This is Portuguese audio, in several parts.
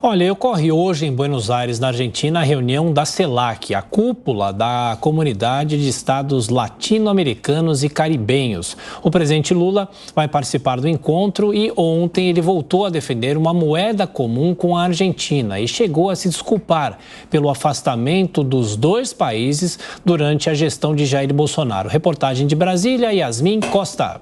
Olha, ocorre hoje em Buenos Aires, na Argentina, a reunião da CELAC, a cúpula da Comunidade de Estados Latino-Americanos e Caribenhos. O presidente Lula vai participar do encontro e ontem ele voltou a defender uma moeda comum com a Argentina e chegou a se desculpar pelo afastamento dos dois países durante a gestão de Jair Bolsonaro. Reportagem de Brasília, Yasmin Costa.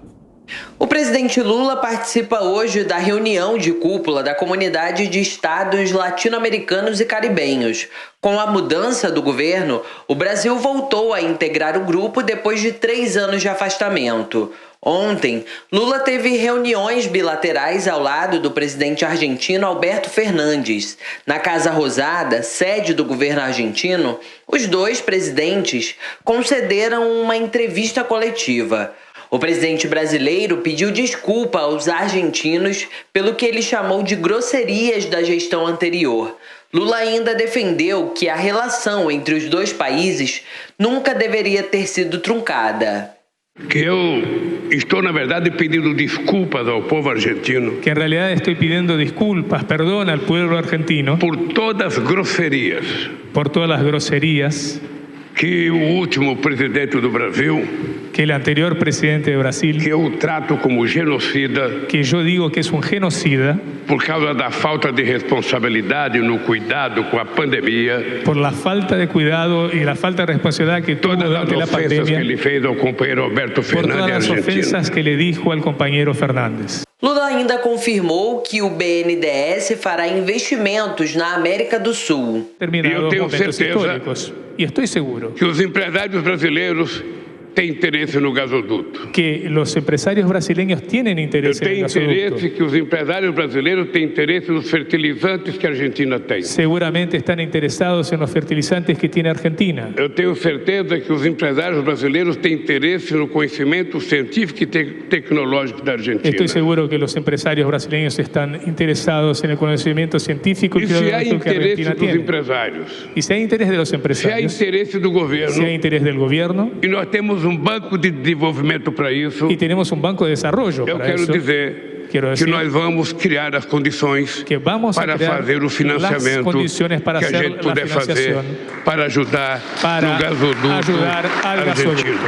O presidente Lula participa hoje da reunião de cúpula da Comunidade de Estados Latino-Americanos e Caribenhos. Com a mudança do governo, o Brasil voltou a integrar o grupo depois de 3 anos de afastamento. Ontem, Lula teve reuniões bilaterais ao lado do presidente argentino Alberto Fernandes. Na Casa Rosada, sede do governo argentino, os dois presidentes concederam uma entrevista coletiva. O presidente brasileiro pediu desculpa aos argentinos pelo que ele chamou de grosserias da gestão anterior. Lula ainda defendeu que a relação entre os dois países nunca deveria ter sido truncada. Que eu estou, na verdade, pedindo desculpas ao povo argentino. Que en realidad estoy pidiendo disculpas, perdón al pueblo argentino. Por todas as grosserias. Por todas las groserías. Que o último presidente do Brasil. Que el anterior presidente de Brasil. Que eu trato como genocida. Que yo digo que es un genocida. Por causa da falta de responsabilidade no cuidado com a pandemia. Por la falta de cuidado y la falta de responsabilidad que tuvo durante la pandemia. Todas as ofensas que ele fez ao companheiro Alberto Fernandes. Por todas las ofensas que le dijo al compañero Fernández. Lula ainda confirmou que o BNDES fará investimentos na América do Sul. Eu tenho certeza e estou seguro que os empresários brasileiros têm interesse no gasoduto. Que los empresarios brasileños tienen interés en el gasoducto. Eu tenho interesse que os empresários brasileiros têm interesse nos fertilizantes que a Argentina tem. Seguramente están interesados en los fertilizantes que tiene Argentina. Eu tenho certeza que os empresários brasileiros têm interesse no conhecimento científico e tecnológico da Argentina. Estoy seguro que los empresarios brasileños están interesados en el conocimiento científico y tecnológico que Argentina tiene. Y si hay interés de los empresarios. Se há interesse do governo. Si hay interés del gobierno. E nós temos banco de desenvolvimento para isso. E temos banco de desarrollo para isso. Eu quero dizer que nós vamos criar as condições para fazer o financiamento que a gente puder fazer para ajudar no gasoduto argentino.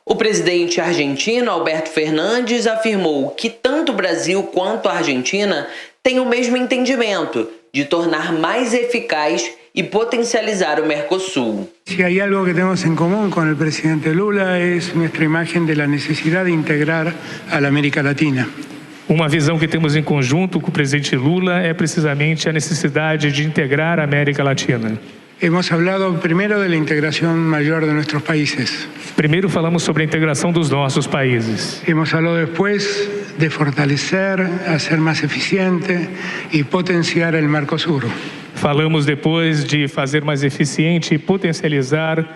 O presidente argentino Alberto Fernandes afirmou que tanto o Brasil quanto a Argentina têm o mesmo entendimento de tornar mais eficaz y potencializar o Mercosur. Si hay algo que tenemos en común con el presidente Lula es nuestra imagen de la necesidad de integrar a la América Latina. Uma visão que temos em conjunto com o presidente Lula é precisamente a necessidade de integrar a América Latina. Hemos hablado primero de la integración mayor de nuestros países. Primeiro falamos sobre a integração dos nossos países. Hemos hablado después de fortalecer, hacer más eficiente y potenciar el Mercosur. Falamos depois de fazer mais eficiente, potencializar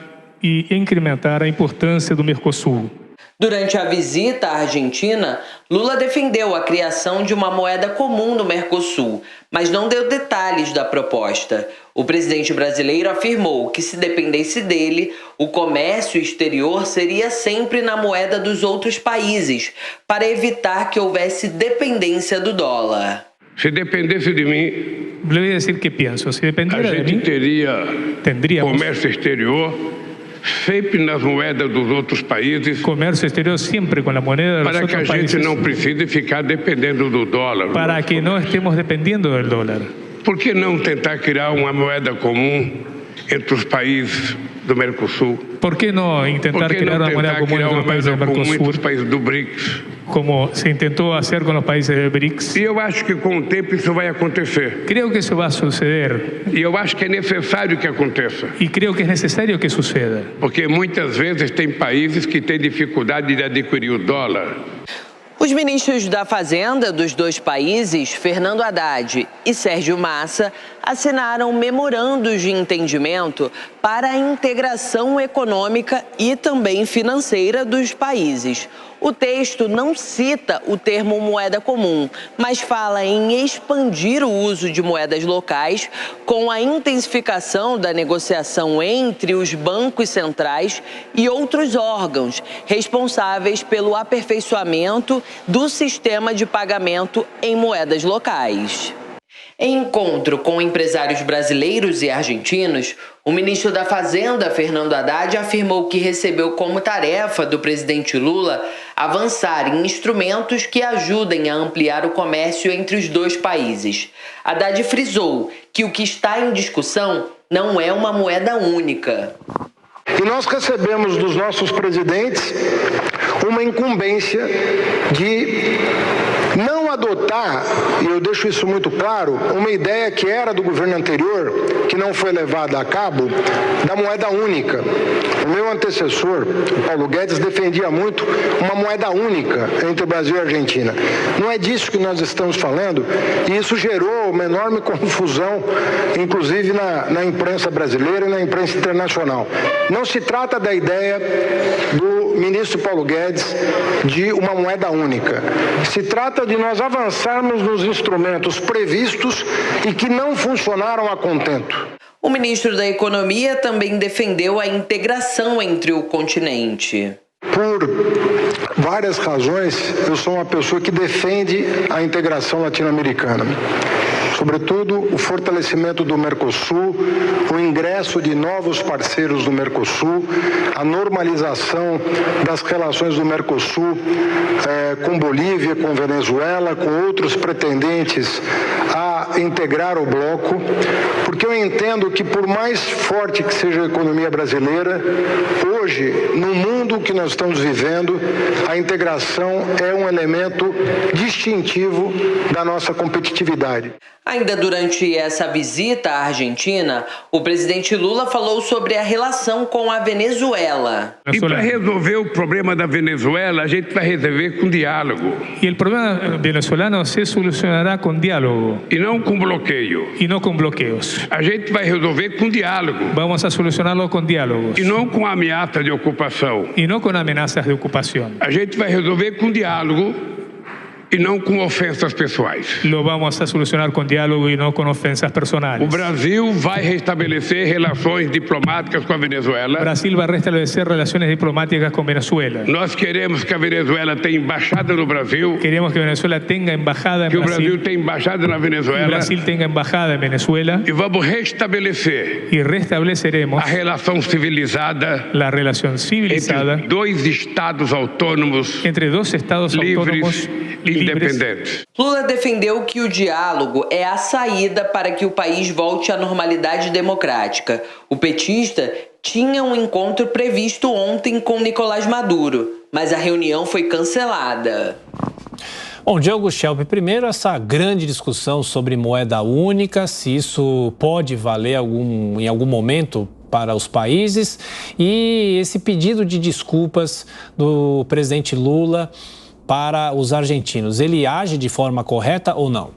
e incrementar a importância do Mercosul. Durante a visita à Argentina, Lula defendeu a criação de uma moeda comum no Mercosul, mas não deu detalhes da proposta. O presidente brasileiro afirmou que, se dependesse dele, o comércio exterior seria sempre na moeda dos outros países, para evitar que houvesse dependência do dólar. Se dependesse de mim, le voy a decir que pienso. Si dependiera de mí, tendríamos comércio exterior sempre nas moedas dos outros países. Comércio exterior sempre com a moeda dos outros países. Para que a gente não precise ficar dependendo do dólar. Para que não estemos dependiendo del dólar. Por que não tentar criar uma moeda comum entre os países do Mercosul? Por que não tentar criar uma moeda comum entre os países do Mercosul? Muitos países do BRICS. Como se tentou fazer com os países do BRICS. E eu acho que com o tempo isso vai acontecer. Creio que isso vai suceder. E eu acho que é necessário que aconteça. E creio que é necessário que suceda. Porque muitas vezes tem países que têm dificuldade de adquirir o dólar. Os ministros da Fazenda dos dois países, Fernando Haddad e Sérgio Massa, assinaram memorandos de entendimento para a integração econômica e também financeira dos países. O texto não cita o termo moeda comum, mas fala em expandir o uso de moedas locais com a intensificação da negociação entre os bancos centrais e outros órgãos responsáveis pelo aperfeiçoamento do sistema de pagamento em moedas locais. Em encontro com empresários brasileiros e argentinos, o ministro da Fazenda, Fernando Haddad, afirmou que recebeu como tarefa do presidente Lula avançar em instrumentos que ajudem a ampliar o comércio entre os dois países. Haddad frisou que o que está em discussão não é uma moeda única. E nós recebemos dos nossos presidentes uma incumbência de não adotar, e eu deixo isso muito claro, uma ideia que era do governo anterior, que não foi levada a cabo, da moeda única. O meu antecessor, Paulo Guedes, defendia muito uma moeda única entre o Brasil e a Argentina. Não é disso que nós estamos falando, e isso gerou uma enorme confusão, inclusive na imprensa brasileira e na imprensa internacional. Não se trata da ideia do ministro Paulo Guedes de uma moeda única. Se trata de nós avançarmos nos instrumentos previstos e que não funcionaram a contento. O ministro da Economia também defendeu a integração entre o continente. Por várias razões, eu sou uma pessoa que defende a integração latino-americana. Sobretudo, o fortalecimento do Mercosul, o ingresso de novos parceiros do Mercosul, a normalização das relações do Mercosul com Bolívia, com Venezuela, com outros pretendentes a integrar o bloco, porque eu entendo que, por mais forte que seja a economia brasileira, hoje, no mundo que nós estamos vivendo, a integração é um elemento distintivo da nossa competitividade. Ainda durante essa visita à Argentina, o presidente Lula falou sobre a relação com a Venezuela. E para resolver o problema da Venezuela, a gente vai resolver com diálogo. E o problema venezuelano se solucionará com diálogo. E não com bloqueio. E não com bloqueios. A gente vai resolver com diálogo. Vamos a solucioná-lo com diálogos. E não com ameaça de ocupação. E não com ameaças de ocupação. A gente vai resolver com diálogo e não com ofensas pessoais. Lo vamos a solucionar com diálogo e não com ofensas personais. O Brasil vai restabelecer relações diplomáticas com a Venezuela. O Brasil vai restabelecer relações diplomáticas com Venezuela. Nós queremos que a Venezuela tenha embaixada no Brasil. Queremos que a Venezuela tenha embaixada em Brasil. Que Brasil. o Brasil tenha embaixada na Venezuela. Que o Brasil tenha embaixada em Venezuela. E vamos restabelecer. E restabeleceremos a relação civilizada. A relação civilizada. Entre dois estados autônomos. Entre dois estados autônomos. Independentes. Lula defendeu que o diálogo é a saída para que o país volte à normalidade democrática. O petista tinha um encontro previsto ontem com Nicolás Maduro, mas a reunião foi cancelada. Bom, Diogo Schelp, primeiro essa grande discussão sobre moeda única, se isso pode valer em algum momento para os países, e esse pedido de desculpas do presidente Lula para os argentinos. Ele age de forma correta ou não?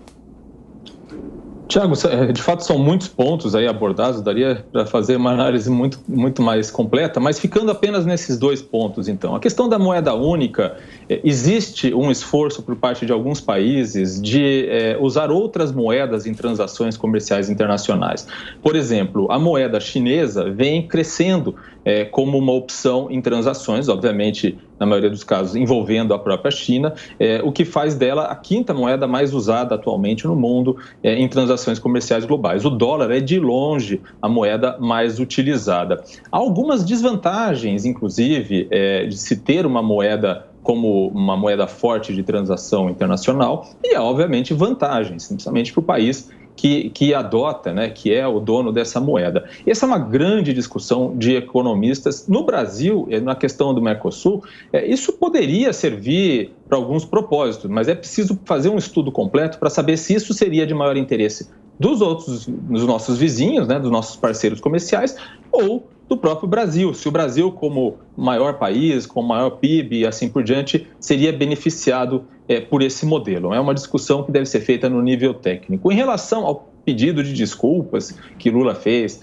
Tiago, de fato são muitos pontos aí abordados, daria para fazer uma análise muito mais completa, mas ficando apenas nesses dois pontos, então. A questão da moeda única, existe um esforço por parte de alguns países de usar outras moedas em transações comerciais internacionais. Por exemplo, a moeda chinesa vem crescendo como uma opção em transações, obviamente, na maioria dos casos, envolvendo a própria China, o que faz dela a quinta moeda mais usada atualmente no mundo em transações comerciais globais. O dólar é, de longe, a moeda mais utilizada. Há algumas desvantagens, inclusive, de se ter uma moeda como uma moeda forte de transação internacional e, obviamente, vantagens, principalmente para o país que adota, né, que é o dono dessa moeda. Essa é uma grande discussão de economistas. No Brasil, na questão do Mercosul, isso poderia servir para alguns propósitos, mas é preciso fazer um estudo completo para saber se isso seria de maior interesse dos nossos vizinhos, né, dos nossos parceiros comerciais, ou do próprio Brasil. Se o Brasil, como maior país, com maior PIB e assim por diante, seria beneficiado por esse modelo. É uma discussão que deve ser feita no nível técnico. Em relação ao pedido de desculpas que Lula fez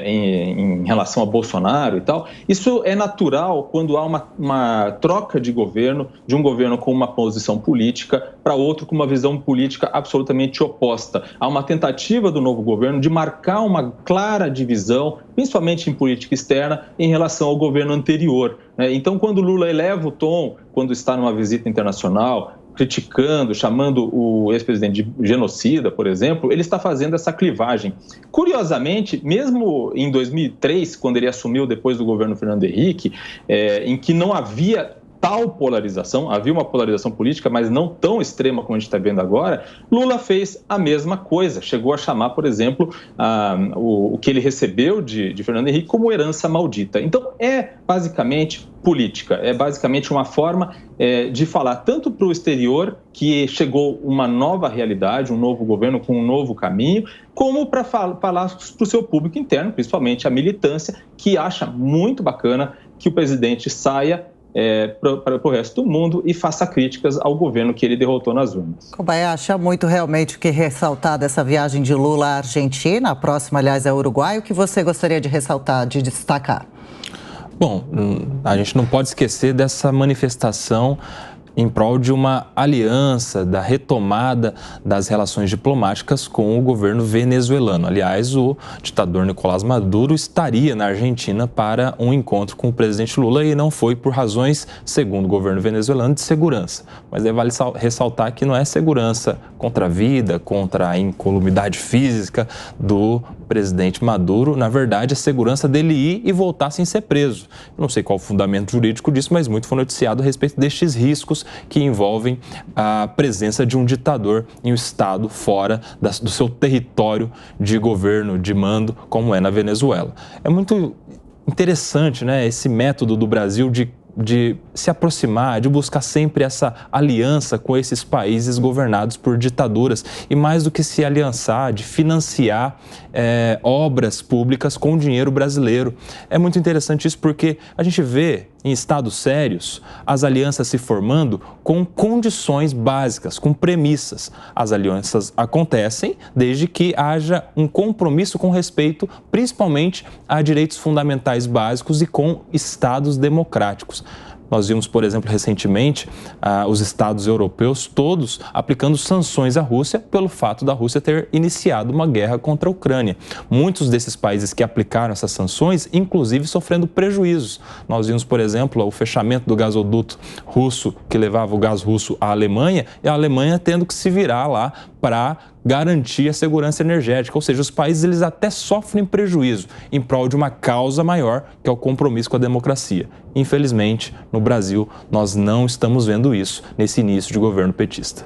em relação a Bolsonaro e tal, isso é natural quando há uma troca de governo, de um governo com uma posição política para outro com uma visão política absolutamente oposta. Há uma tentativa do novo governo de marcar uma clara divisão, principalmente em política externa, em relação ao governo anterior. Então, quando Lula eleva o tom, quando está numa visita internacional, criticando, chamando o ex-presidente de genocida, por exemplo, ele está fazendo essa clivagem. Curiosamente, mesmo em 2003, quando ele assumiu depois do governo Fernando Henrique, em que não havia tal polarização, havia uma polarização política, mas não tão extrema como a gente está vendo agora, Lula fez a mesma coisa, chegou a chamar, por exemplo, o que ele recebeu de Fernando Henrique como herança maldita. Então, é basicamente política, é basicamente uma forma de falar tanto para o exterior que chegou uma nova realidade, um novo governo com um novo caminho, como para falar para o seu público interno, principalmente a militância, que acha muito bacana que o presidente saia para o resto do mundo e faça críticas ao governo que ele derrotou nas urnas. Kobayashi, há muito realmente o que ressaltar dessa viagem de Lula à Argentina, a próxima, aliás, é o Uruguai. O que você gostaria de ressaltar, de destacar? Bom, a gente não pode esquecer dessa manifestação em prol de uma aliança, da retomada das relações diplomáticas com o governo venezuelano. Aliás, o ditador Nicolás Maduro estaria na Argentina para um encontro com o presidente Lula e não foi por razões, segundo o governo venezuelano, de segurança. Mas aí vale ressaltar que não é segurança contra a vida, contra a incolumidade física do presidente Maduro. Na verdade, a segurança dele ir e voltar sem ser preso. Eu não sei qual o fundamento jurídico disso, mas muito foi noticiado a respeito destes riscos que envolvem a presença de um ditador em um estado fora do seu território de governo, de mando, como é na Venezuela. É muito interessante, né, esse método do Brasil de se aproximar, de buscar sempre essa aliança com esses países governados por ditaduras e mais do que se aliançar, de financiar obras públicas com dinheiro brasileiro. É muito interessante isso porque a gente vê em estados sérios as alianças se formando com condições básicas, com premissas. As alianças acontecem desde que haja um compromisso com respeito, principalmente a direitos fundamentais básicos e com estados democráticos. Nós vimos, por exemplo, recentemente, os estados europeus todos aplicando sanções à Rússia pelo fato da Rússia ter iniciado uma guerra contra a Ucrânia. Muitos desses países que aplicaram essas sanções, inclusive, sofrendo prejuízos. Nós vimos, por exemplo, o fechamento do gasoduto russo que levava o gás russo à Alemanha e a Alemanha tendo que se virar lá para garantir a segurança energética. Ou seja, os países eles até sofrem prejuízo em prol de uma causa maior, que é o compromisso com a democracia. Infelizmente, no Brasil, nós não estamos vendo isso nesse início de governo petista.